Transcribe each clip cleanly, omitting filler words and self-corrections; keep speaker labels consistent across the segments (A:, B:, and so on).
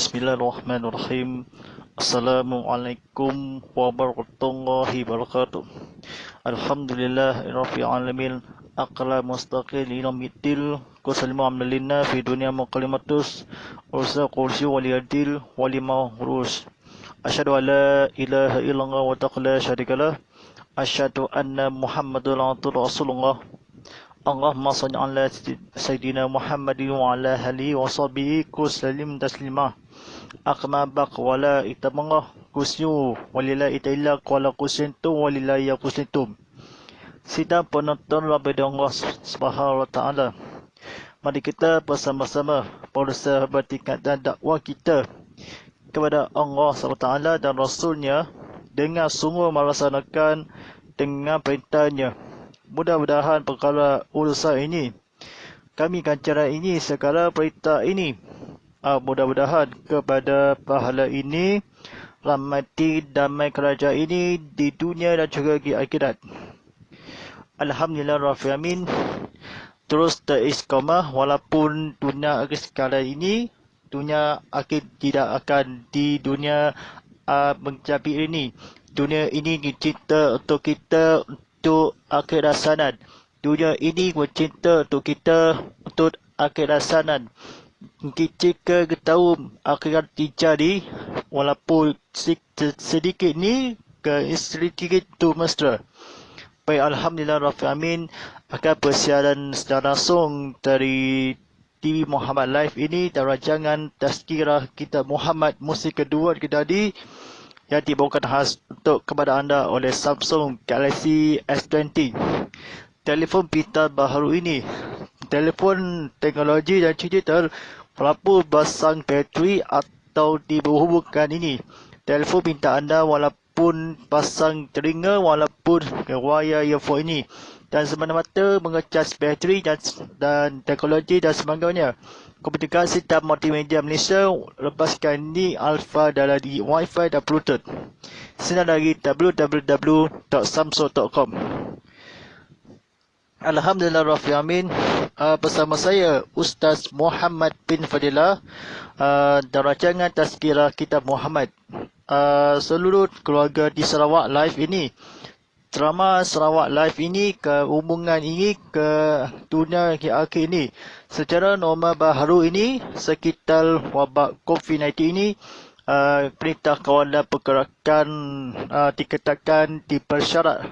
A: Bismillahirrahmanirrahim. Assalamualaikum warahmatullahi wabarakatuh. Alhamdulillahirabbil alamin. Aqla mustaqil ilamiddil kusalimu amlilna fi dunya muqallimatus ursa qursi waliyadil walimahurus. Asyhadu an la ilaha illallah wa taqla syarikalah. Asyhadu anna Muhammadul Rasulullah. Allahumma salli ala Sayyidina Muhammadin wa ala alihi wa sahbihi kusallim taslimah. Akma baq wala itamangah kusyu walillahi ta'ala qala kusintum walillahi yaqusintum. Sidang penonton kepada Allah Subhanahu wa taala. Mari kita bersama-sama para sahabat tingkatan dakwah kita kepada Allah Subhanahu wa taala dan Rasulnya dengan sungguh melaksanakan dengan perintahnya. Mudah-mudahan perkara urusan ini, kami akan cara ini, segala perintah ini, mudah-mudahan kepada pahala ini, rahmati damai kerajaan ini di dunia dan juga di akhirat. Alhamdulillah Rabbil Alamin. Terus teristiqamah walaupun dunia akhir sekarang ini, dunia akhir tidak akan di dunia mencapai ini. Dunia ini dicinta untuk kita, untuk akhirat sanad. Dunia ini mencinta untuk kita, untuk akhirat sanad. Jika kita tahu akhirat terjadi, walaupun sedikit ni, sedikit tu mesra. Baik, Alhamdulillah Rabbil Alamin, akan persiaran secara langsung dari TV Muhammad Live ini, dan rancangan Tazkirah Kitab Muhammad musim kedua kita tadi, yang dibawakan khas untuk kepada anda oleh Samsung Galaxy S20. Telefon pintar baharu ini, telefon teknologi dan digital, walaupun pasang bateri atau diberhubungkan ini, telefon pintar anda walaupun pasang telinga, walaupun wayar earphone ini, dan semata-mata mengecas bateri dan teknologi dan sebagainya. Komunikasi dan multimedia Malaysia lepaskan ni alfa dalam di Wi-Fi dan Bluetooth. Sinar dari www.samsung.com. Alhamdulillah Rabbil Alamin. Bersama saya Ustaz Muhammad bin Fadilah dan rancangan Tazkirah Kitab Muhammad. Seluruh keluarga di Sarawak Live ini, drama Sarawak Live ini, ke hubungan ini ke dunia akhir ini, secara norma baharu ini, sekitar wabak COVID-19 ini, perintah kawalan pergerakan diketatkan, dipersyarat,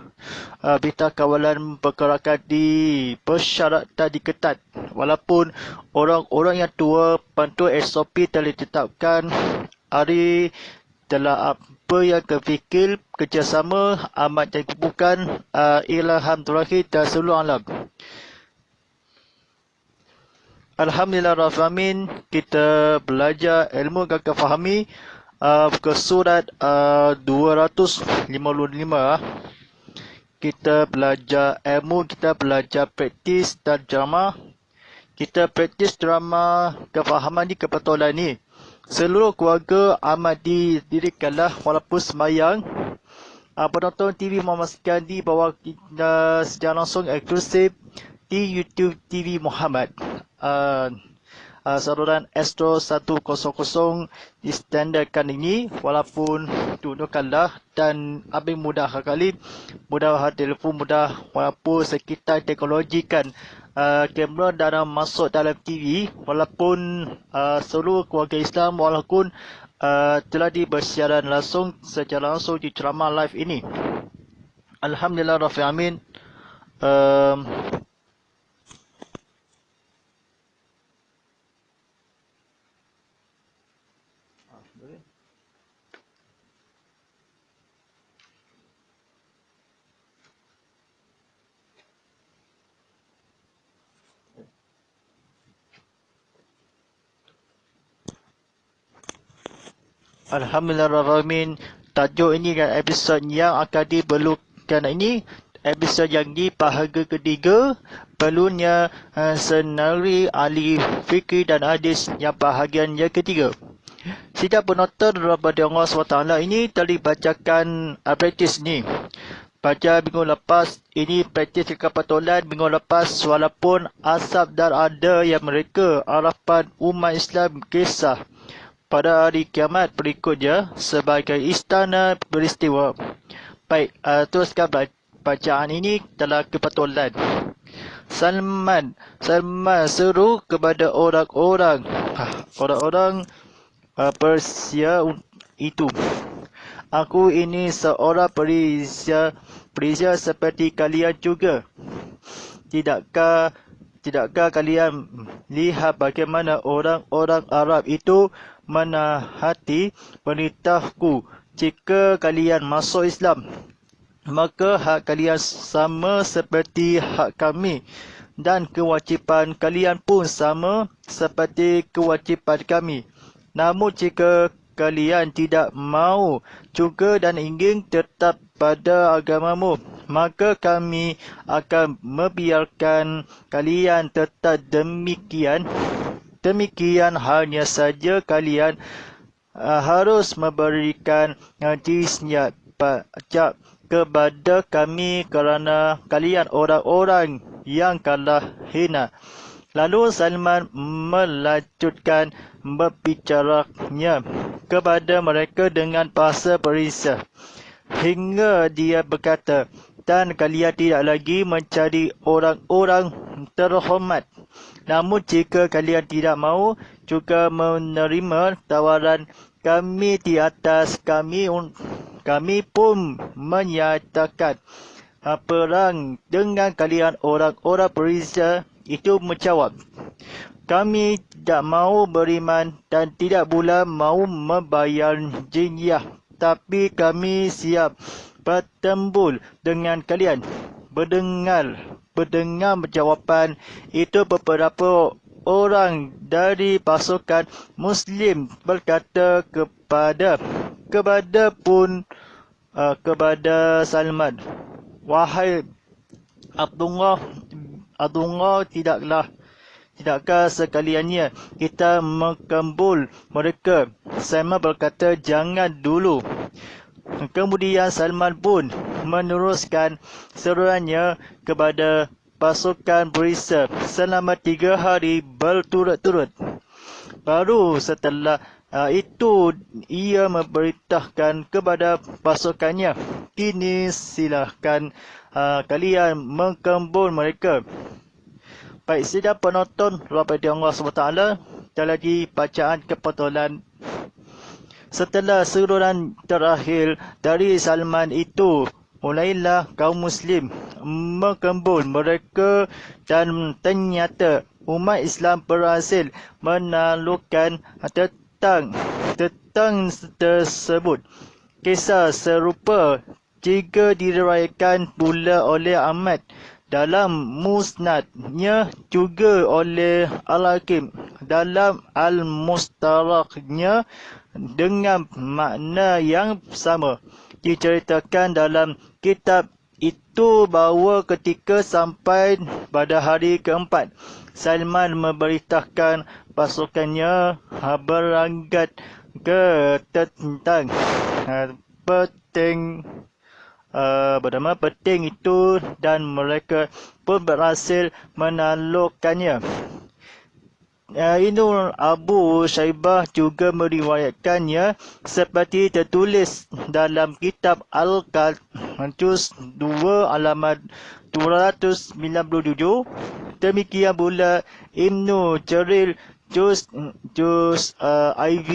A: perintah kawalan pergerakan dipersyaratkan diketat. Walaupun orang-orang yang tua pantun SOP telah ditetapkan, hari telah apa yang kefikir kerjasama amat dan bukan ilham terakhir dan seluruh alam. Alhamdulillah Rabbil Alamin, kita belajar ilmu kakak fahami ke surat 255. Kita belajar ilmu, kita belajar praktis dan drama. Kita praktis drama kefahaman di kebetulan ni. Seluruh keluarga amat didirikanlah walaupun semayang. Penonton TV memastikan di bawah secara langsung eksklusif di YouTube TV Muhammad. Saluran Astro 100 distandarkan ini, walaupun tunjukkanlah dan lebih mudah sekali, mudah telefon mudah, walaupun sekitar teknologi kan kamera dalam masuk dalam TV, walaupun seluruh keluarga Islam walaupun telah dibersiaran langsung secara langsung di drama live ini. Alhamdulillah Rabbil Alamin. Alhamdulillah Rabbil Alamin. Tajuk ini dan episod yang akan diperlukan ini, episod yang di bahagian ketiga, perlunya senari ahli fikir dan hadis yang bahagian yang ketiga. Sidang penonton daripada Allah SWT ini telah dibacakan praktis ni. Baca minggu lepas, ini praktis kekapatulan minggu lepas, walaupun asap dan ada yang mereka harapan umat Islam kisah pada hari kiamat berikutnya sebagai istana peristiwa. Baik, teruskan bacaan ini telah kebetulan. Salman seru kepada orang-orang Persia itu. Aku ini seorang Persia seperti kalian juga. Tidakkah kalian lihat bagaimana orang-orang Arab itu menahati perintahku? Jika kalian masuk Islam, maka hak kalian sama seperti hak kami, dan kewajipan kalian pun sama seperti kewajipan kami. Namun jika kalian tidak mau juga dan ingin tetap pada agamamu, maka kami akan membiarkan kalian tetap demikian. Hanya saja kalian harus memberikan jizyah pajak kepada kami kerana kalian orang-orang yang kalah hina. Lalu Salman melanjutkan berbicaranya kepada mereka dengan bahasa Persia hingga dia berkata, dan kalian tidak lagi mencari orang-orang terhormat. Namun jika kalian tidak mau juga menerima tawaran kami di atas kami pun menyatakan perang dengan kalian. Orang-orang Persia itu menjawab, kami tidak mau beriman dan tidak pula mau membayar jizyah, tapi kami siap bertempur dengan kalian. Mendengar jawapan itu, beberapa orang dari pasukan Muslim berkata kepada Salman, wahai Abdullah, tidakkah sekaliannya kita mengkembul mereka? Salman berkata, jangan dulu. Kemudian Salman pun meneruskan seruannya kepada pasukan Persia selama 3 hari berturut-turut. Baru setelah itu ia memberitahukan kepada pasukannya, kini silahkan kalian mengkembul mereka. Baik, sidang penonton rahmati Allah SWT, lagi bacaan kebetulan. Setelah seruan terakhir dari Salman itu, mulailah kaum Muslim mengkembul mereka dan ternyata umat Islam berhasil menaklukkan tentang tersebut. Kisah serupa juga diriwayatkan pula oleh Ahmad dalam musnadnya, juga oleh Al-Hakim dalam Al-Mustaraknya dengan makna yang sama. Diceritakan dalam kitab itu bahawa ketika sampai pada hari keempat, Salman memberitahukan pasukannya berangkat ke tentang bernama peting itu, dan mereka pun berhasil menaklukkannya. Ibnu Abu Shaybah juga meriwayatkannya seperti tertulis dalam kitab Al-Qad juz 2 halaman 297. Demikian pula Ibnu Jarir juz IV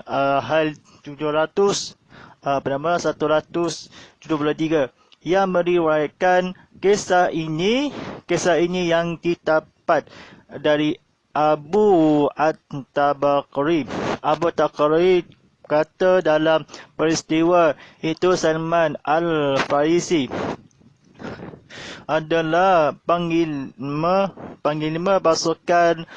A: hal 700 bernama 173 yang meriwayatkan kisah ini yang didapat dari Abu At-Tabaqari. Abu Tabaqari kata dalam peristiwa itu, Salman Al-Farisi adalah panglima pasukan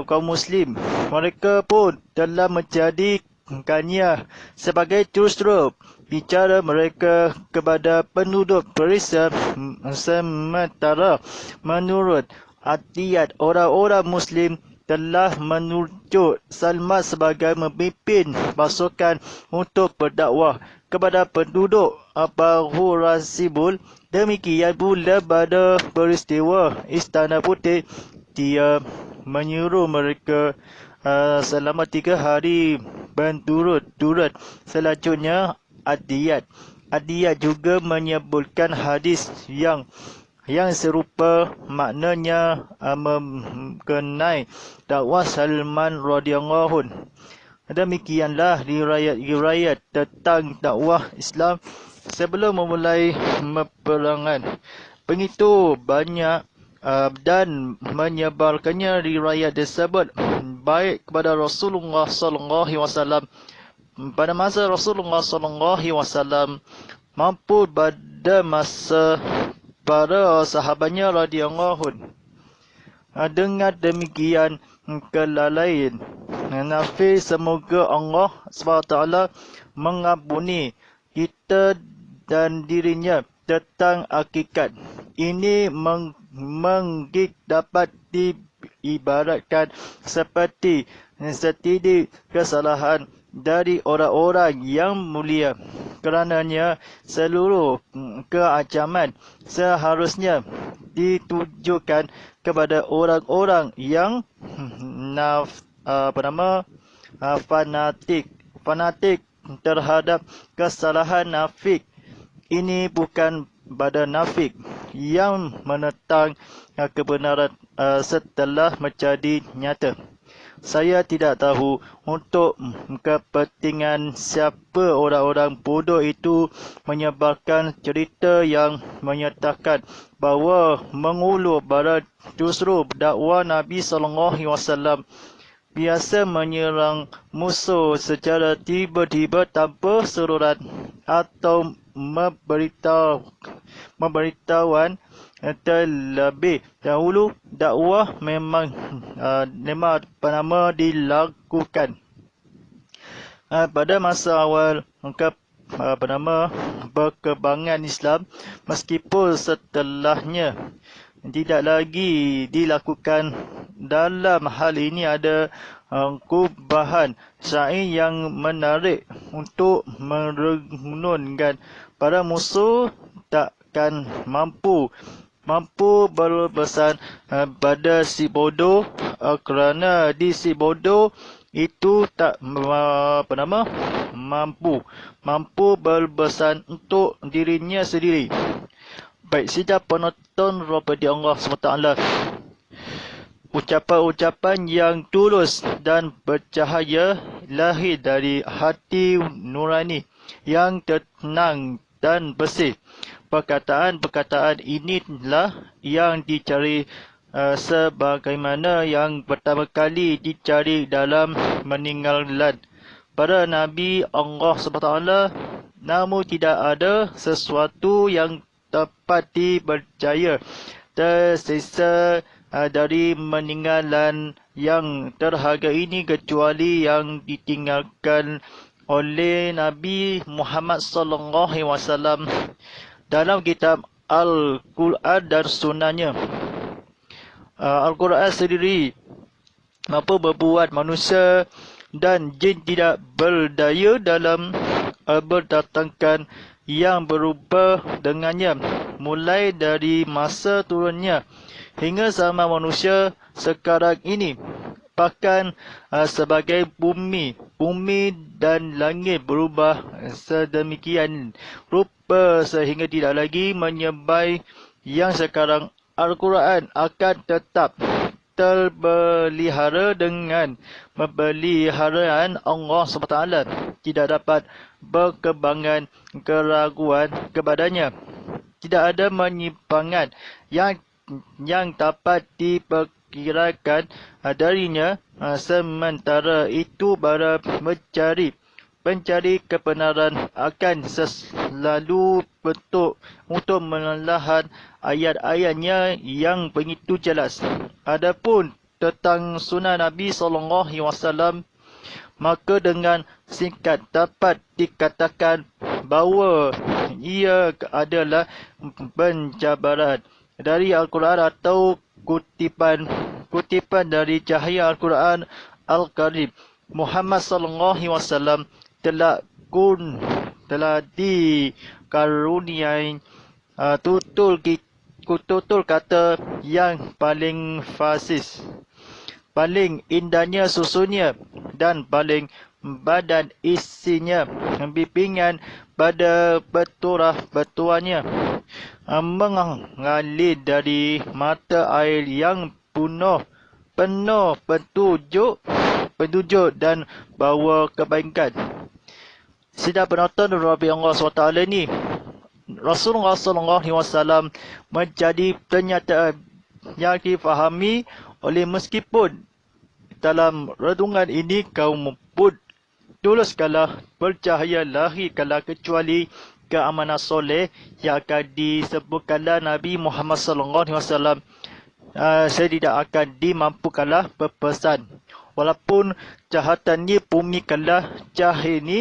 A: kaum Muslim. Mereka pun telah menjadikannya sebagai jurusru bicara mereka kepada penduduk Persia. Sementara menurut adat orang-orang Muslim telah menunjuk Salman sebagai memimpin pasukan untuk berdakwah kepada penduduk Bahu Rasibul. Demikian pula pada peristiwa Istana Putih, dia menyuruh mereka selama 3 hari berturut-turut. Selanjutnya adiyat. Adiyat juga menyebutkan hadis yang serupa, maknanya mengenai dakwah Salman radhiyallahu anhu. Demikianlah riwayat tentang dakwah Islam sebelum memulai peperangan. Begitu banyak dan menyebarkannya riwayat tersebut baik kepada Rasulullah sallallahu alaihi wasallam pada masa Rasulullah sallallahu alaihi wasallam mampu pada masa para sahabatnya radhiyallahu anhu. Dengan demikian kelalaian Nafi, semoga Allah SWT mengampuni kita dan dirinya tentang hakikat. Ini dapat diibaratkan seperti setidik kesalahan dari orang-orang yang mulia. Kerananya seluruh keacaman seharusnya ditujukan kepada orang-orang yang fanatik terhadap kesalahan nafik. Ini bukan pada nafik yang menentang kebenaran setelah menjadi nyata. Saya tidak tahu untuk kepentingan siapa orang-orang bodoh itu menyebarkan cerita yang menyatakan bahawa mengulur barat justru dakwah Nabi SAW biasa menyerang musuh secara tiba-tiba tanpa sururan atau memberitahuan terlebih dahulu. Dakwah memang dilakukan pada masa awal perkembangan Islam, meskipun setelahnya tidak lagi dilakukan. Dalam hal ini ada kubahan syar'i yang menarik untuk merenungkan para musuh takkan mampu berpesan pada si bodoh kerana di si bodoh itu tak mampu berpesan untuk dirinya sendiri. Baik, sidang penonton rahmati Allah SWT, ucapan-ucapan yang tulus dan bercahaya lahir dari hati nurani yang tenang dan bersih. Perkataan-perkataan inilah yang dicari sebagaimana yang pertama kali dicari dalam meninggalan para Nabi Allah SWT. Namun tidak ada sesuatu yang dapat dipercaya tersisa dari meninggalan yang terharga ini kecuali yang ditinggalkan oleh Nabi Muhammad SAW dalam kitab Al-Quran dan Sunnahnya. Al-Quran sendiri mampu membuat manusia dan jin tidak berdaya dalam berdatangkan yang berubah dengannya, mulai dari masa turunnya hingga sama manusia sekarang ini. Bahkan sebagai bumi dan langit berubah sedemikian rupa sehingga tidak lagi menyebai yang sekarang, Al-Quran akan tetap terpelihara dengan pemeliharaan Allah SWT. Tidak dapat berkembangan keraguan kepadanya. Tidak ada menyimpangan yang dapat diperkirakan darinya. Sementara itu para pencari kebenaran akan selalu bentuk untuk menelahan ayat-ayatnya yang begitu jelas. Adapun tentang sunnah Nabi SAW, maka dengan singkat dapat dikatakan bahawa ia adalah penjabaran dari Al-Quran atau kutipan dari cahaya Al-Quran Al-Karim. Muhammad SAW telah dikaruniai tutur kata yang paling fasis, paling indahnya susunnya dan paling badan isinya, bimbingan pada betuannya, mengalir dari mata air yang penuh petunjuk dan bawa kebaikan. Sidang penonton Rabbi Allah SWT ni, Rasulullah SAW menjadi pernyataan yang difahami oleh meskipun dalam renungan ini kaum pun tulus kalah bercahaya lahir kalah kecuali keamanan soleh yang akan disebutkanlah Nabi Muhammad SAW. Saya tidak akan dimampukanlah berpesan. Walaupun jahatan ni bumi kalah jahil ni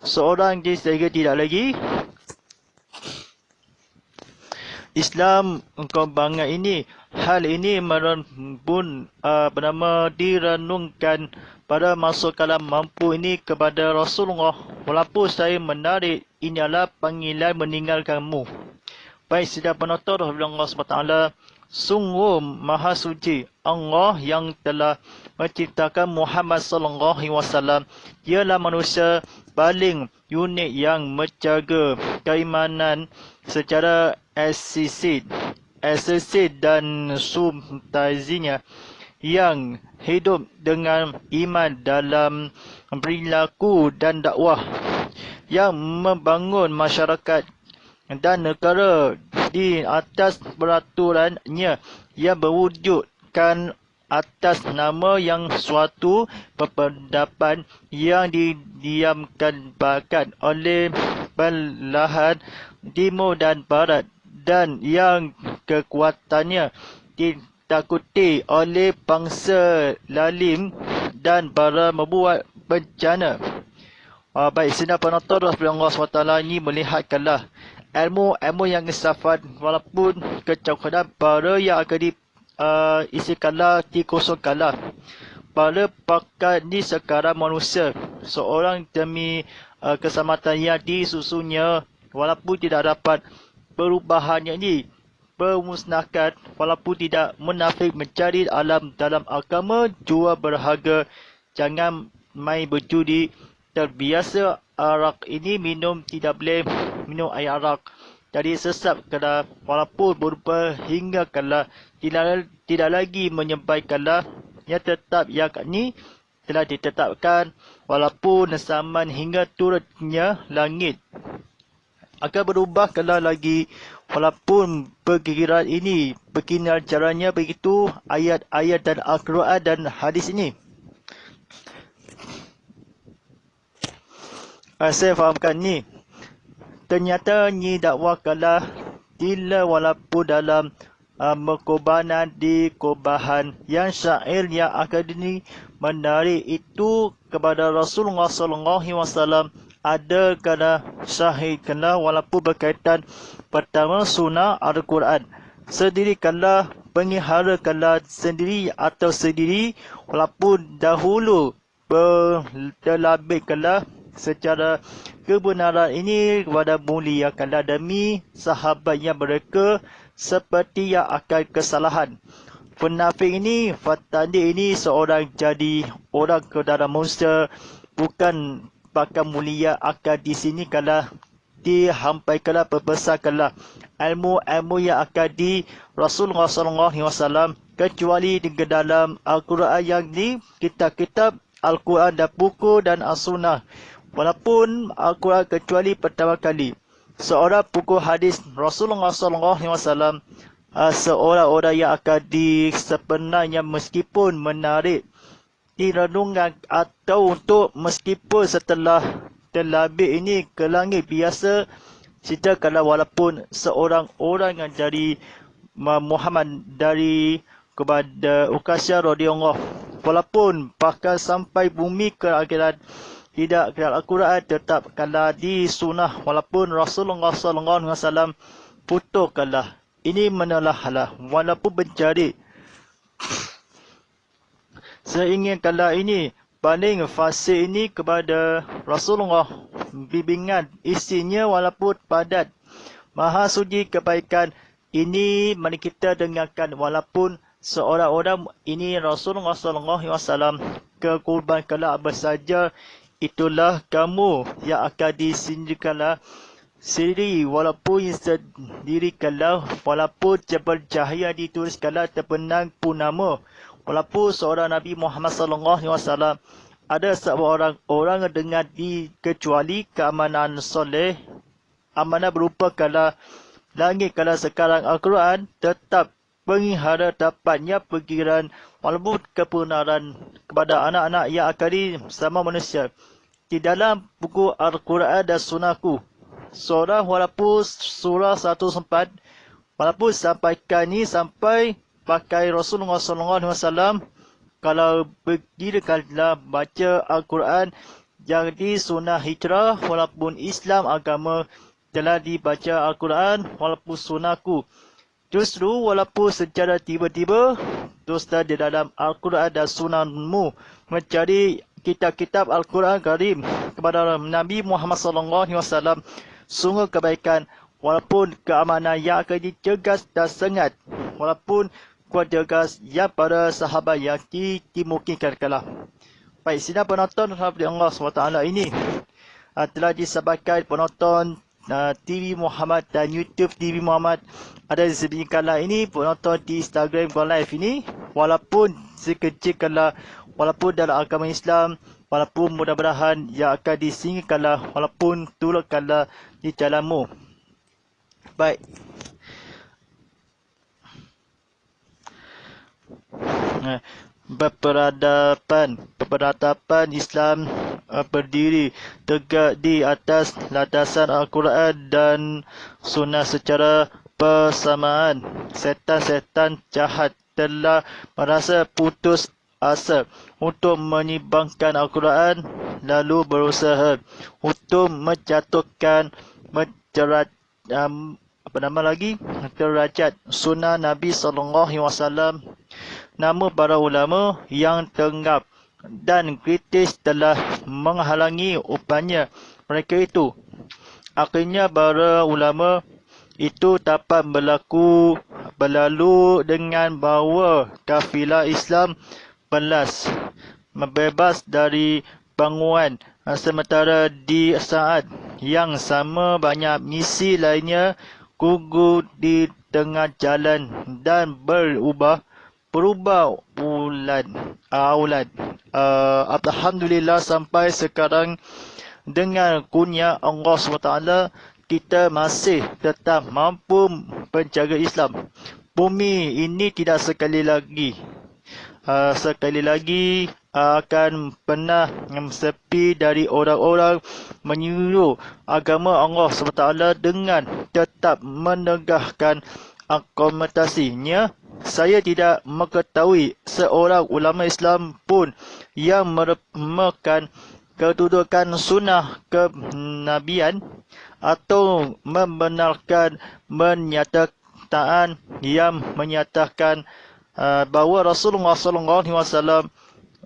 A: seorang di sehingga tidak lagi Islam kembangan ini. Hal ini pun bernama direnungkan pada masa kalam mampu ini kepada Rasulullah. Walaupun saya menarik, ini adalah panggilan meninggalkanmu. Baik, sidang penonton Allah SWT, sungguh maha suci Allah yang telah menciptakan Muhammad SAW. Dialah manusia paling unik yang menjaga keimanan secara eksisit dan substansinya, yang hidup dengan iman dalam perilaku dan dakwah, yang membangun masyarakat dan negara di atas peraturannya, yang berwujudkan atas nama yang suatu perpendapan yang didiamkan bahkan oleh belahan timur dan barat, dan yang kekuatannya ditakuti oleh bangsa lalim dan para membuat bencana. Baik, sidang penonton Allah SWT ini melihatkanlah ilmu yang disafat walaupun kecakapan para yang akan isikanlah dikosongkanlah. Para pakar ni sekarang manusia seorang demi keselamatan yang disusunnya, walaupun tidak dapat perubahannya ini bermusnahkan, walaupun tidak munafik mencari alam dalam agama jual berharga. Jangan main berjudi. Terbiasa arak ini minum, tidak boleh minum air arak. Jadi sesat kala walaupun berupa hingga kala tidak lagi menyampaikanlah yang tetap yang ini telah ditetapkan, walaupun zaman hingga turunnya langit akan berubah kala lagi, walaupun perkiraan ini berkinar caranya begitu ayat-ayat dan Al-Quran dan hadis ini. Saya fahamkan ni. Ternyata ni dakwah kalah bila walaupun dalam mengkorbanan di korbahan yang syair yang akademi menarik itu kepada Rasulullah SAW. Ada kena syahid kena walaupun berkaitan pertama sunnah Al-Quran. Sendiri kala penghara kala sendiri atau sendiri, walaupun dahulu berlabik kala secara kebenaran ini kepada mulia kala demi sahabat yang mereka seperti yang akan kesalahan. Penafik ini, fatandi ini seorang jadi orang ke dalam manusia, bukan bakal mulia akan di sini kala dihampaikanlah perbesarkanlah ilmu-ilmu yang akan di Rasulullah SAW, kecuali di dalam Al-Quran yang di kitab-kitab Al-Quran dan buku dan As-Sunnah. Walaupun Al-Quran kecuali pertama kali seorang buku hadis Rasulullah SAW, seorang-orang yang akan di sebenarnya meskipun menarik di renungan atau untuk meskipun setelah terlabik ini ke langit biasa, cerita kalau walaupun seorang orang yang dari Muhammad dari kepada Ukasya radhiyallahu, walaupun bahkan sampai bumi ke akhirat tidak kenal Al-Quran, tetap kalau di sunnah walaupun Rasulullah SAW putuskanlah. Ini menolaklah walaupun mencari. Saya ingin kala ini paling fasih ini kepada Rasulullah, bimbingan isinya walaupun padat, maha suci kebaikan. Ini mari kita dengarkan, walaupun seorang-orang ini Rasulullah SAW kekurban kala apa saja, itulah kamu yang akan disingkirkanlah sendiri walaupun sendirikanlah, walaupun bercahaya dituliskanlah terbenang purnama, walaupun seorang Nabi Muhammad SAW ada seorang orang dengan dikecuali keamanan soleh, amanah berupa kala langit kala sekarang Al-Quran tetap penghara dapatnya perkiraan walaupun kebenaran kepada anak-anak yang akali sama manusia. Di dalam buku Al-Quran dan Sunnahku, surah walaupun surah 104, walaupun sampaikan ni sampai pakai Rasulullah SAW, kalau berdirikanlah baca Al-Quran yang di sunnah hijrah, walaupun Islam agama telah dibaca Al-Quran walaupun sunnahku. Justru walaupun secara tiba-tiba dusta di dalam Al-Quran dan sunnahmu mencari kitab-kitab Al-Quran Karim kepada Nabi Muhammad SAW, sungguh kebaikan walaupun keamanan yang akan dicegas dan sengat, walaupun kuat tegas yang para sahabat yang dimungkinkan kalah. Baik, sidang penonton dari Allah SWT ini telah disabitkan penonton TV Muhammad dan YouTube TV Muhammad. Ada di kala ini penonton di Instagram Go Live ini, walaupun sekecil kala, walaupun dalam agama Islam, walaupun mudah-mudahan yang akan disingkirkanlah, walaupun turut kala di jalanmu. Baik. Berperadaban Islam berdiri tegak di atas landasan Al-Quran dan Sunnah secara persamaan. Setan-setan jahat telah merasa putus asa untuk menyimbangkan Al-Quran, lalu berusaha untuk menjatuhkan derajat Sunnah Nabi SAW. Namun para ulama yang tengap dan kritis telah menghalangi upaya mereka itu. Akhirnya para ulama itu dapat berlalu dengan bawa kafilah Islam bebas dari banguan, sementara di saat yang sama banyak misi lainnya gugur di tengah jalan dan berubah ulat. Alhamdulillah sampai sekarang dengan kurnia Allah SWT kita masih tetap mampu menjaga Islam. Bumi ini tidak sekali lagi akan pernah sepi dari orang-orang menyuruh agama Allah SWT dengan tetap menegakkan akomodatasinya. Saya tidak mengetahui seorang ulama Islam pun yang meremehkan kedudukan sunnah kenabian atau membenarkan yang menyatakan bahawa Rasulullah SAW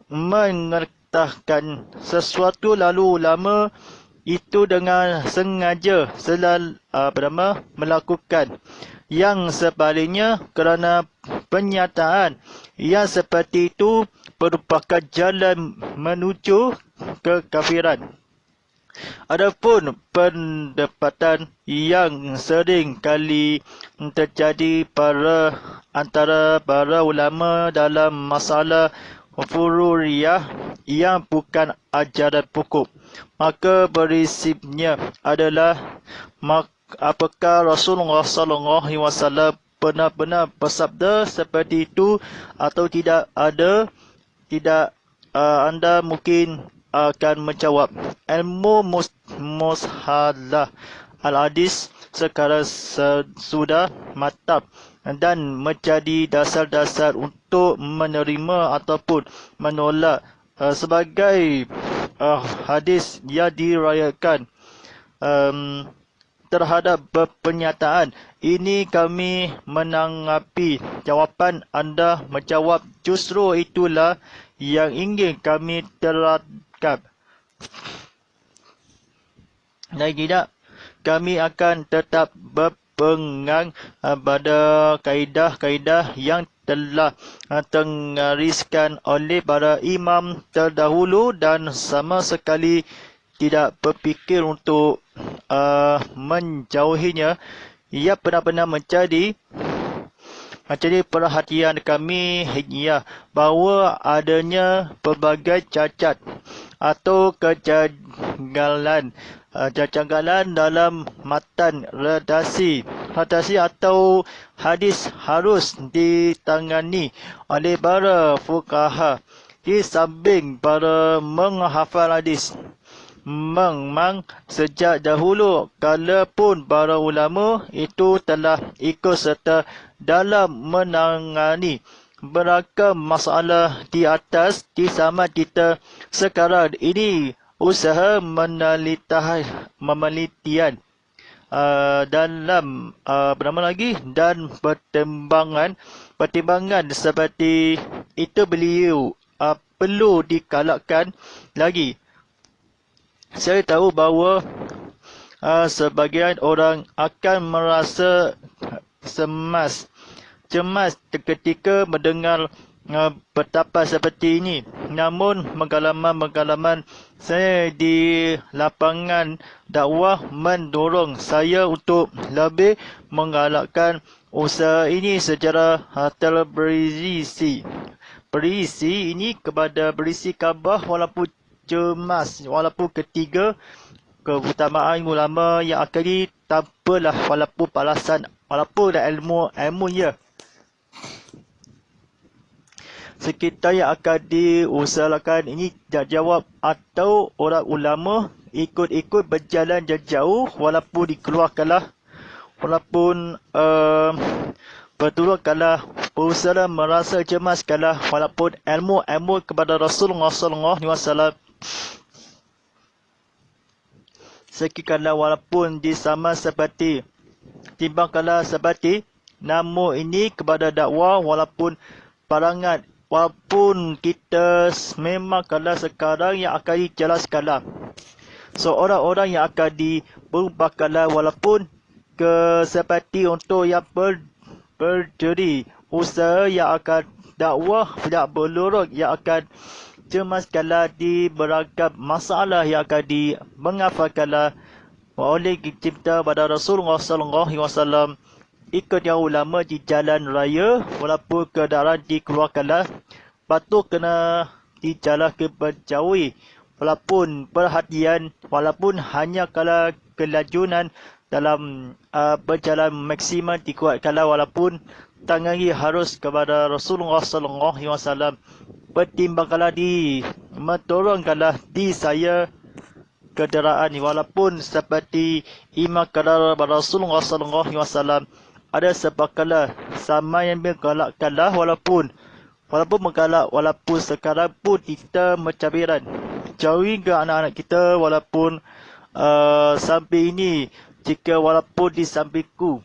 A: mengatakan sesuatu lalu ulama itu dengan sengaja melakukan yang sebaliknya, kerana penyataan yang seperti itu merupakan jalan menuju kekafiran. Adapun pendapatan yang sering kali terjadi antara para ulama dalam masalah fururiyah yang bukan ajaran pokok, maka prinsipnya adalah apakah Rasulullah SAW benar-benar bersabda seperti itu atau tidak? Anda mungkin akan menjawab. Ilmu mustalah al-hadis sekarang sudah matap dan menjadi dasar-dasar untuk menerima ataupun menolak sebagai hadis yang diriwayatkan terhadap pernyataan ini. Kami menanggapi jawapan anda menjawab justru itulah yang ingin kami terangkan. Dan tidak, kami akan tetap berpegang pada kaedah-kaedah yang telah tengariskan oleh para imam terdahulu dan sama sekali tidak berfikir untuk menjauhinya. Ia benar-benar menjadi perhatian kami hingga bahawa adanya pelbagai cacat atau kejanggalan dalam matan redaksi atau hadis harus ditangani oleh para fuqaha di samping para menghafal hadis. Memang sejak dahulu kala pun para ulama itu telah ikut serta dalam menangani beragam masalah di atas. Di zaman kita sekarang ini usaha memelitian dalam dan pertimbangan seperti itu beliau perlu digalakkan lagi. Saya tahu bahawa sebagian orang akan merasa cemas ketika mendengar betapa seperti ini. Namun pengalaman saya di lapangan dakwah mendorong saya untuk lebih menggalakkan usaha ini secara berisi ini kepada berisi khabar walaupun cemas, walaupun ketiga keutamaan ulama yang akhiri tanpalah walaupun balasan, walaupun ilmu ya. Sekitar yang akan diusahakan ini tak jawab atau orang ulama ikut-ikut berjalan jauh walaupun dikeluarkanlah, walaupun berturutkanlah berusaha merasa cemas kalah walaupun ilmu kepada Rasulullah SAW. Sekiranya walaupun di sama seperti timbangkanlah seperti namun ini kepada dakwah walaupun parangan walaupun kita memang kalau sekarang yang akan dijelaskanlah. So orang-orang yang akan diberubahkanlah walaupun seperti untuk yang berdiri usaha yang akan dakwah tidak berlurut yang akan cemaskanlah di beragam masalah yang akan mengafalkanlah oleh cipta pada Rasulullah SAW. Ikut yang ulama di jalan raya walaupun kendaraan dikeluarkanlah, patut kena dijalah berjauhi walaupun perhatian walaupun hanya kalau kelajunan dalam berjalan maksimal dikuatkanlah walaupun tangani harus kepada Rasulullah SAW. Pertimbangkanlah menurunkanlah di saya kenderaan walaupun seperti imam kenderaan Rasulullah SAW. Ada sebabkanlah sama yang menggalakkanlah walaupun menggalak walaupun sekarang pun kita mencabiran jauhi ke anak-anak kita walaupun sampai ini jika walaupun di sampingku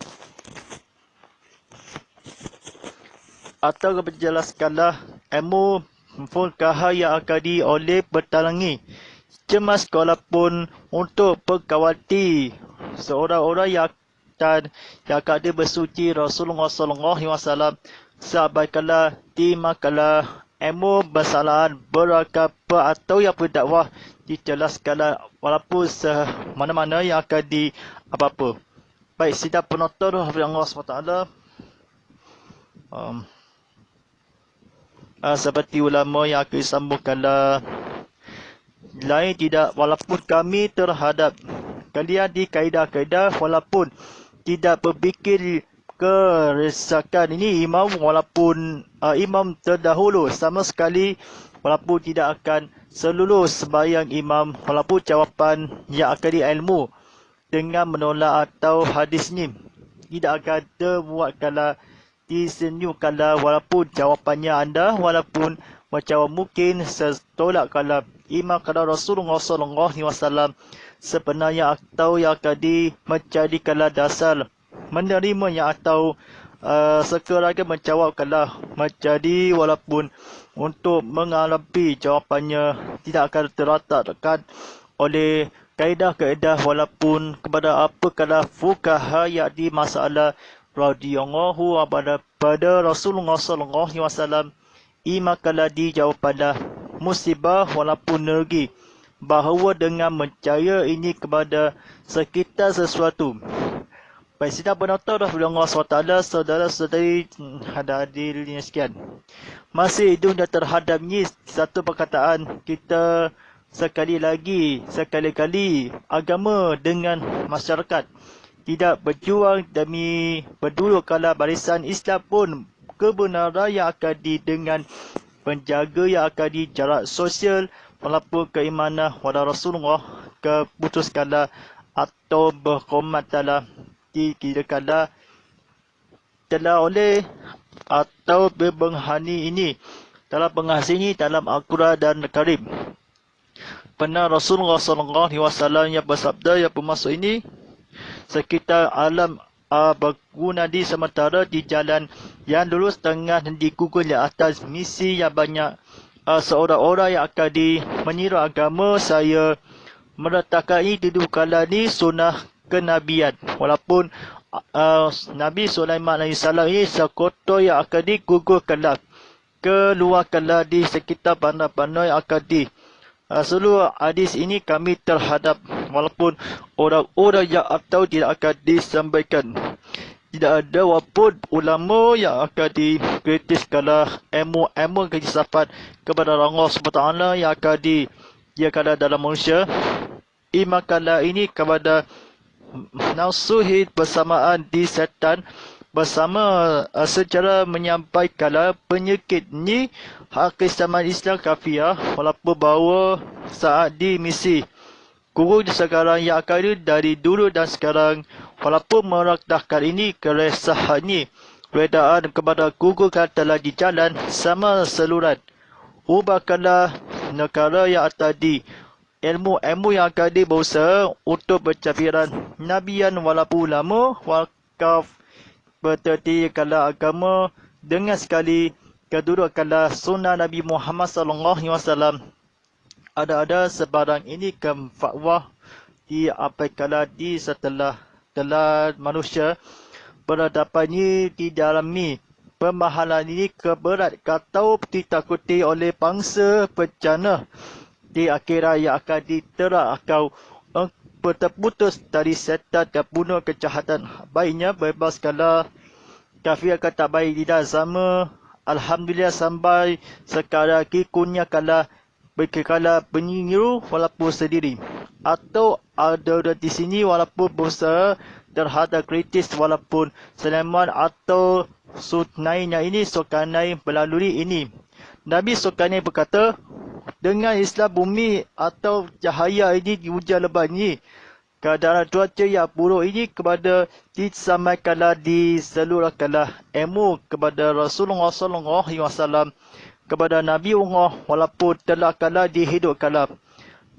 A: atau menjelaskanlah ilmu fuqaha yang akan oleh bertalangi cemas walaupun untuk berkawati seorang-orang yang akan bersuci Rasulullah SAW. Sahabatkanlah timakanlah ilmu bersalahan beragam atau yang berdakwah dijelaskanlah walaupun mana-mana yang akan apa-apa. Baik, sidang penonton Allah SWT. Seperti ulama yang akan disambungkanlah lain tidak walaupun kami terhadap kalian di kaedah-kaedah walaupun tidak berfikir keresakan ini imam walaupun imam terdahulu sama sekali walaupun tidak akan seluruh sembahyang imam walaupun jawapan yang akan ilmu dengan menolak atau hadis ni tidak akan terbuatkanlah disenyumkanlah walaupun jawapannya anda walaupun macam mungkin setolak kalau imam kalau Rasulullah SAW sebenarnya atau yang akan menjadikanlah dasar menerimanya atau sekiranya menjawabkanlah menjadi walaupun untuk mengalami jawapannya tidak akan terletakkan oleh kaedah-kaedah walaupun kepada apa kala fuqaha yang di masalah radhiyallahu pada Rasulullah sallallahu alaihi wasallam, imakalah dijawab pada musibah walaupun nergi, bahawa dengan percaya ini kepada sekitar sesuatu. Baik, sidang penonton rahmatullah SWT, saudara-saudari hadirin sekian. Masih hidup dan terhadapnya satu perkataan kita sekali-kali agama dengan masyarakat tidak berjuang demi berdua kala barisan Islam pun kebenaran yang akan dengan penjaga yang akan jarak sosial walaupun keimanan wala Rasulullah keputuskanlah atau berkomatlah dikirakanlah telah oleh atau berbenghani ini dalam penghasi ini dalam Al-Quran dan Karim. Pernah Rasulullah SAW yang bersabda yang bermaksud ini, sekitar alam berguna di sementara di jalan yang lurus tengah dan digugur di atas misi yang banyak seorang-orang yang akan menira agama saya meletakkan ini duduk kala ni sunnah kenabian. Walaupun Nabi Sulaiman AS ini sekotor yang akan digugurkanlah keluarkanlah di sekitar bandar-bandar yang akan seluruh hadis ini kami terhadap walaupun orang-orang yang atau tidak akan disampaikan. Tidak ada walaupun ulama yang akan dikritiskanlah ilmu kejisafat kepada Allah SWT yang akan diakanlah dalam manusia. Imakanlah ini kepada nasuhi bersamaan di setan bersama secara menyampaikanlah penyakit ni hak kesamaan Islam kafiah walaupun bahawa saat di misi guru sekarang yang akan dari dulu dan sekarang walaupun meraktahkan ini keresahan ni redaan kepada guru telah di jalan sama selurat ubahkanlah negara yang tadi ilmu yang akan berusaha untuk bercafiran nabian walaupun ulama wakaf bertertikanlah agama dengan sekali kedudukanlah sunnah Nabi Muhammad SAW. Ada sebarang ini ke fatwa diapaikanlah di setelah manusia berhadapannya di dalami pemahalan ini keberat atau ditakuti oleh bangsa bencana di akhirat yang akan diterak akau terputus dari setan dan bunuh kejahatan. Baiknya bebaskanlah kafir akan tak baik tidak sama. Alhamdulillah sampai sekarang kurniakanlah berkala penyiru walaupun sendiri. Atau ada di sini walaupun berusaha terhadap kritis walaupun Sulaiman atau Sulnainnya ini Sulkarnain melalui ini. Nabi Sulkarnain berkata, dengan Islam bumi atau cahaya ini dihujan lebat ini, keadaan cuaca yang buruk ini kepada disampaikanlah diseluruhkanlah ilmu kepada Rasulullah SAW kepada Nabi Allah walaupun telah kalah dihidupkanlah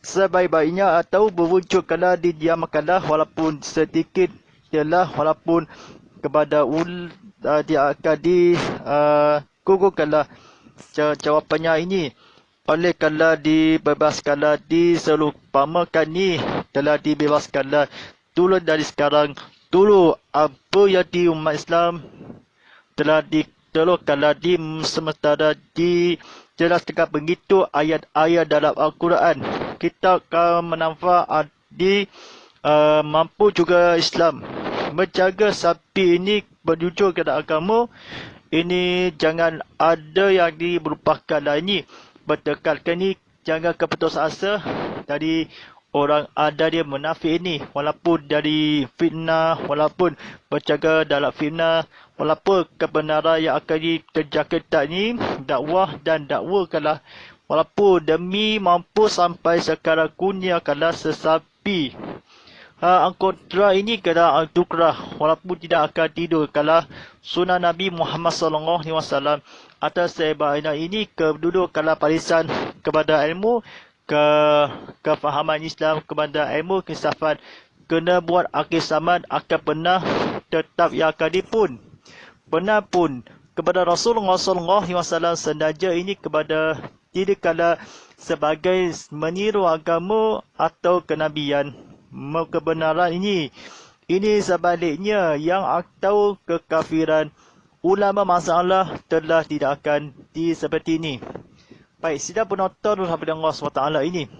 A: sebaik-baiknya atau berwujudkanlah didiamkanlah walaupun sedikit telah walaupun kepada dia akan digugurkanlah jawapannya ini oleh kala dibebaskanlah diseluruhpamakan ni telah dibebaskanlah dulu dari sekarang dulu apa yang di umat Islam telah ditelurkanlah di sementara dijelaskan begitu ayat-ayat dalam Al-Quran. Kita akan menampak mampu juga Islam menjaga sapi ini berjujur kepada agama ini jangan ada yang berupakanlah ini berdekat ni jangan keputus asa dari orang ada dia munafik ini walaupun dari fitnah walaupun berjaga dalam fitnah walaupun kebenaran yang akan dikerjakan ni dakwah dan dakwakanlah walaupun demi mampu sampai sekarang kurniakanlah sesapi angkotra ini kena tukrah walaupun tidak akan tidur kalah sunnah Nabi Muhammad SAW atas sebaiknya ini kedudukanlah barisan kepada ilmu kefahaman Islam kepada ilmu kisafat kena buat akhir zaman akan pernah tetap yang akan pernah pun kepada Rasulullah SAW sengaja ini kepada tidak kala sebagai meniru agama atau kenabian kebenaran ini Ini sebaliknya yang atau kekafiran ulama masalah telah tidak akan seperti ini. Baik, sidang penonton daripada Allah SWT ini.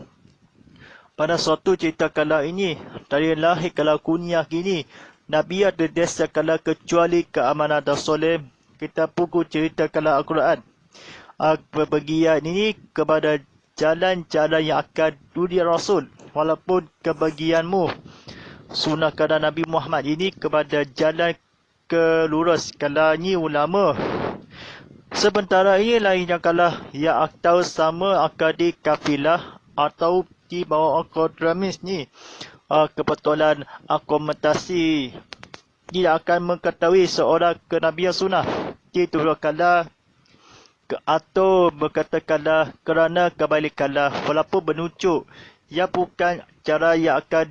A: Pada suatu cerita kala ini, dari lahir kala kunyah kini, Nabi ada desa kala kecuali keamanan dan soleh, kita buku cerita kala Al-Quran. Kebahagiaan ini kepada jalan-jalan yang akan dunia Rasul, walaupun kebahagiaanmu sunnah kala Nabi Muhammad ini kepada jalan ke lurus kala ni ulama. Sementara ini lain yang kalah yang atau sama akadi kafilah atau di bawah akodramis ni. Kebetulan akomodasi tidak akan mengetahui seorang kenabian sunnah. Itu kala atau berkatakanlah kerana kebalikanlah walaupun menunjuk ia bukan cara yang akan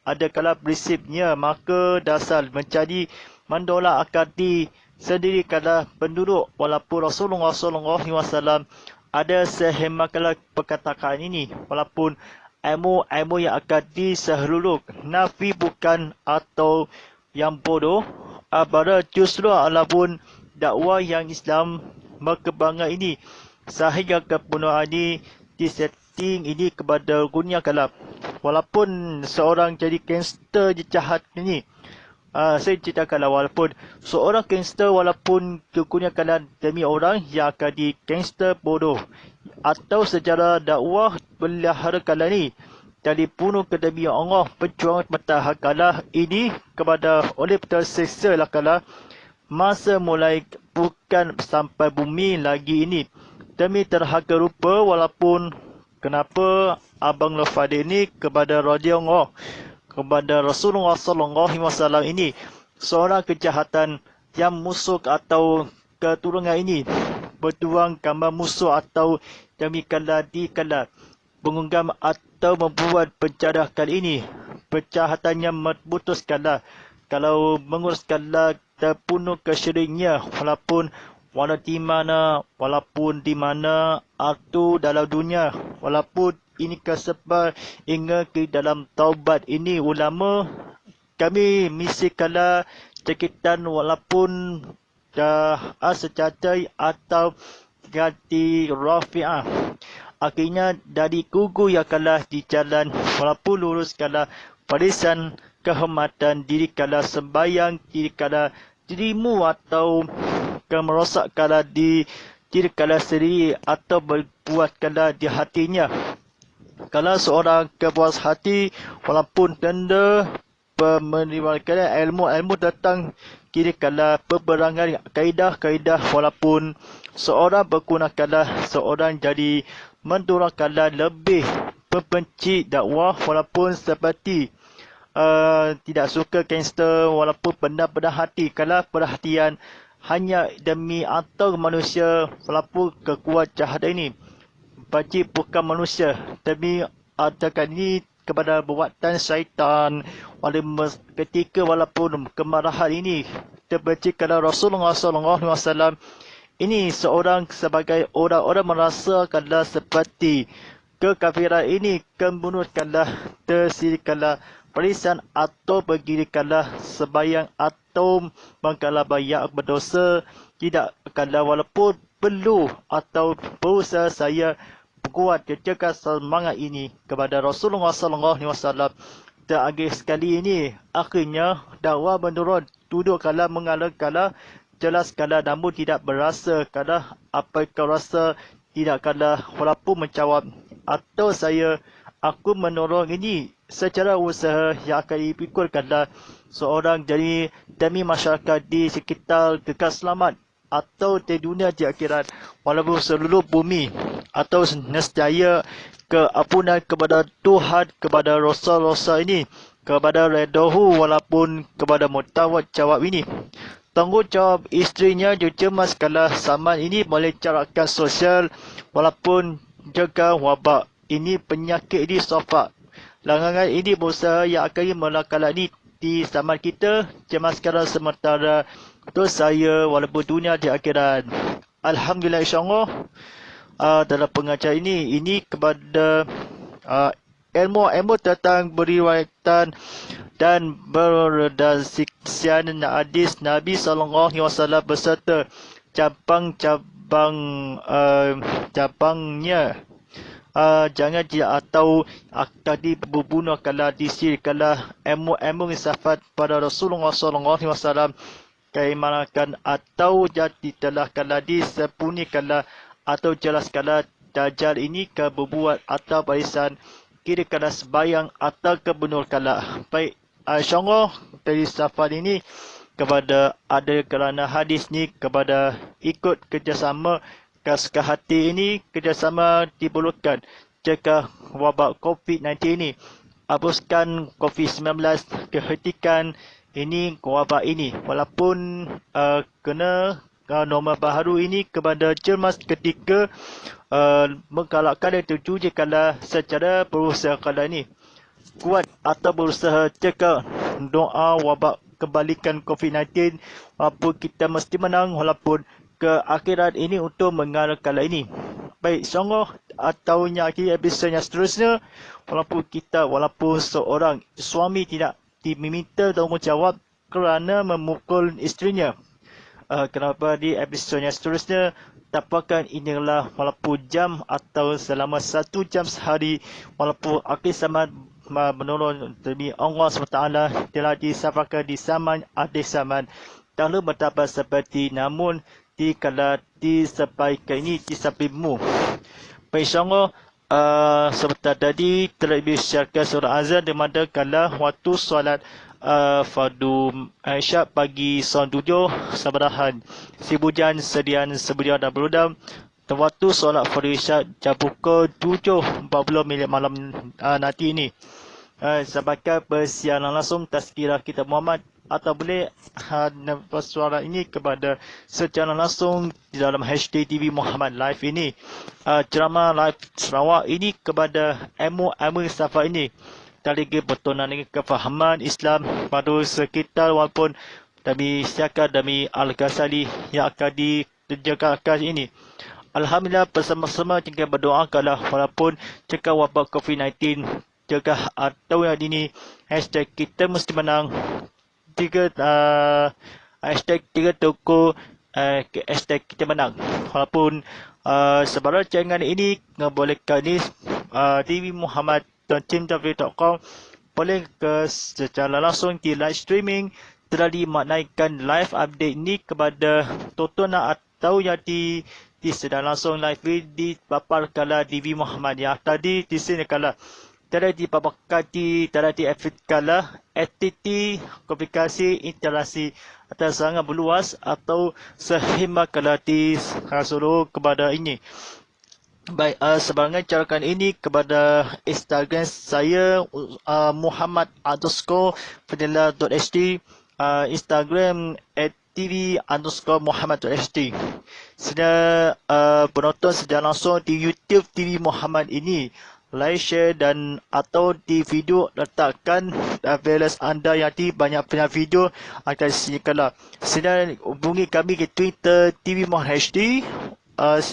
A: adakanlah prinsipnya, maka dasar menjadi menolak akadi sendiri kala penduduk walaupun Rasulullah SAW ada sehemaklah perkataan ini walaupun ilmu yang akan disehruluk nafi bukan atau yang bodoh abara justru alapun dakwah yang Islam berkembang ini sehingga kepenuhan ini disetting ini kepada dunia gelap walaupun seorang jadi gangster jahat ini. Saya ceritakanlah walaupun seorang gangster walaupun digunakan demi orang yang akan di gangster bodoh atau sejarah dakwah pelihara kala ni jadi bunuh ke demi Allah perjuangan mata kala ini kepada oleh terseksa lah kala masa mulai bukan sampai bumi lagi ini demi terhaga rupa walaupun kenapa Abang Lafadil ini kepada radhiyallahu kepada Rasulullah SAW ini seorang kejahatan yang musuh atau keturunan ini bertuang gambar musuh atau demikianlah dikala mengunggam atau membuat penjarakan ini kejahatannya memutuskanlah kalau menguruskanlah terbunuh kesyirinya walaupun di mana atau dalam dunia walaupun ini kesebar hingga ke dalam taubat ini ulama kami misi kala cekitan walaupun dah secatai atau ganti rafi'ah akhirnya dari gugu yang kalah di jalan walaupun lurus kala barisan kehormatan diri kala sembayang diri kala dirimu atau kemerosak kala di diri kala sendiri atau berbuat kala di hatinya. Kalau seorang kepuas hati walaupun tanda pemeriwayatkan ilmu datang kiri kala peperangan kaedah walaupun seorang bergunakanlah seorang jadi mendurangkanlah lebih membenci dakwah walaupun seperti tidak suka gangster walaupun benar-benar hati kalau perhatian hanya demi atau manusia walaupun kekuat jahat ini benci bukan manusia demi adakan ini kepada buatan syaitan ketika walaupun kemarahan ini terbenci kepada Rasulullah SAW ini seorang sebagai orang-orang merasakanlah seperti kekafiran ini membunuhkanlah tersirikanlah perisan atau berdirikanlah sembahyang atau mengkalah bayak berdosa tidak akanlah walaupun perlu atau berusaha saya kuat kejaga semangat ini kepada Rasulullah SAW. Terakhir sekali ini akhirnya dakwah menurun duduk kala mengalah kala jelas kala namun tidak berasa kala apa kau rasa tidak kala walaupun menjawab atau aku menolong ini secara usaha yang akan dipikulkanlah seorang jadi demi masyarakat di sekitar kekal selamat atau di dunia di akhirat walaupun seluruh bumi atau nescaya keampunan kepada Tuhan kepada Rasul-Rasul ini kepada redahu walaupun kepada mutawat jawab ini tanggungjawab isterinya cemas kalau zaman ini boleh carakan sosial walaupun jaga wabak ini penyakit ini sofak langangan ini berusaha yang akan melakukan ini di zaman kita cemaskan sementara untuk saya walaupun dunia di akhirat. Alhamdulillah insyaAllah dalam pengajar ini kepada ilmu tentang beriwayatan dan berdasarkan hadis Nabi SAW beserta cabangnya. Jangan dia atau tadi berbunuh kala disir kala ilmu sifat pada Rasulullah SAW keimanan atau jadi telah kala disepuni kala atau jelas kala Dajjal ini ke berbuat atau barisan kira kala sebayang atau ke bunuh kala. Baik, insyaAllah dari safar ini kepada ada kerana hadis ni kepada ikut kerjasama ke hati ini kerjasama diperlukan jika wabak COVID-19 ini. Hapuskan COVID-19, kehentikan ini wabak ini. Walaupun kena norma baharu ini kepada cermas ketika menggalakkan dan terjuji kala secara berusaha kala ini. Kuat atau berusaha cekal doa wabak kebalikan COVID-19 walaupun kita mesti menang walaupun ke akhirat ini untuk mengarah kala ini. Baik, insyaAllah atau nyaki episod yang seterusnya walaupun seorang suami tidak diminta tanggungjawab kerana memukul isterinya. Kenapa di episod yang seterusnya tapakan inilah walaupun jam atau selama 1 jam sehari walaupun akhir zaman menurun demi Allah SWT telah disampaikan di zaman akhir zaman tak lalu mendapat seperti namun dikala disampaikan ini disampaimu. Baik, insyaAllah seperti tadi telah disiarkan surah azan di mana kala waktu solat fardu isyak pagi solat 7 sabarahan sibujan sedian sebujan dan berudam dan waktu solat fardu isyak jam pukul 7.40 malam nanti ini. Sampaikan persiaran langsung tazkirah kitab Muhammad atau boleh suara ini kepada secara langsung di dalam hashtag TV Muhammad Live ini. Ceramah live Sarawak ini kepada ilmu safa ini. Dari bertonan dengan kefahaman Islam pada sekitar walaupun demi siakar demi Al-Ghazali yang akan dikerjakan ini. Alhamdulillah bersama-sama kita berdoa kalau walaupun cekal wabak COVID-19 cegah atau yang ini hashtag kita mesti menang hashtag 3 toko hashtag kita menang walaupun sebarang jangan ini membolehkan ni TV Muhammad dan timtv.com boleh ke secara langsung di live streaming telah dimaknaikan live update ini kepada tontonan atau yang di sedang langsung live di papar kala TV Muhammad yang tadi di sini kala telah dipapakati, telah diefekkanlah aktiviti komplikasi interaksi atas sangat berluas atau sehingga kala di seluruh kepada ini. Baik, sebarangan carakan ini kepada Instagram saya Muhammad_Fadila.hd, Instagram @tv_Muhammad.hd. Sedang penonton secara langsung di YouTube TV Muhammad ini like, share dan atau di video letakkan playlist anda yang di banyak video akan disediakanlah. Sedang hubungi kami ke Twitter TV Muhammad HD,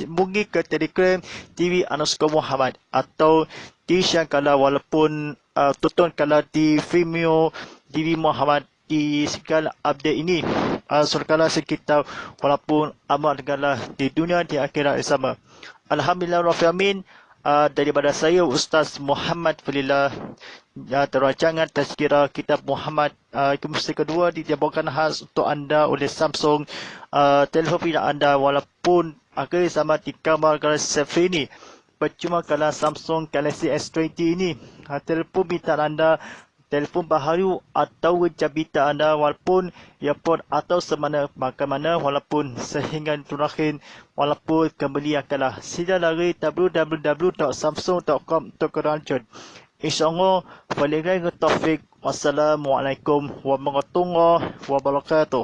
A: hubungi ke Telegram TV_Muhammad atau di Syangkala walaupun tonton kala di Vimeo TV Muhammad di segala update ini. Surkala sekitar walaupun amat segala di dunia di akhirat sama. Alhamdulillah Rabbil Alamin. Daripada saya Ustaz Muhammad Falillah, terancangan tazkirah kitab Muhammad kemesti kedua dijabarkan khas untuk anda oleh Samsung. Telefon pindah anda walaupun akhir sama di kamar Galaxy S7 ini percuma kalau Samsung Galaxy S20 ini. Telefon pindah anda telefon baharu atau jabita anda walaupun earphone atau semana mana walaupun sehingga terakhir walaupun kembali akanlah sila lari www.samsung.com untuk keranjut. InsyaAllah walillahi taufik. Wassalamualaikum warahmatullahi wabarakatuh.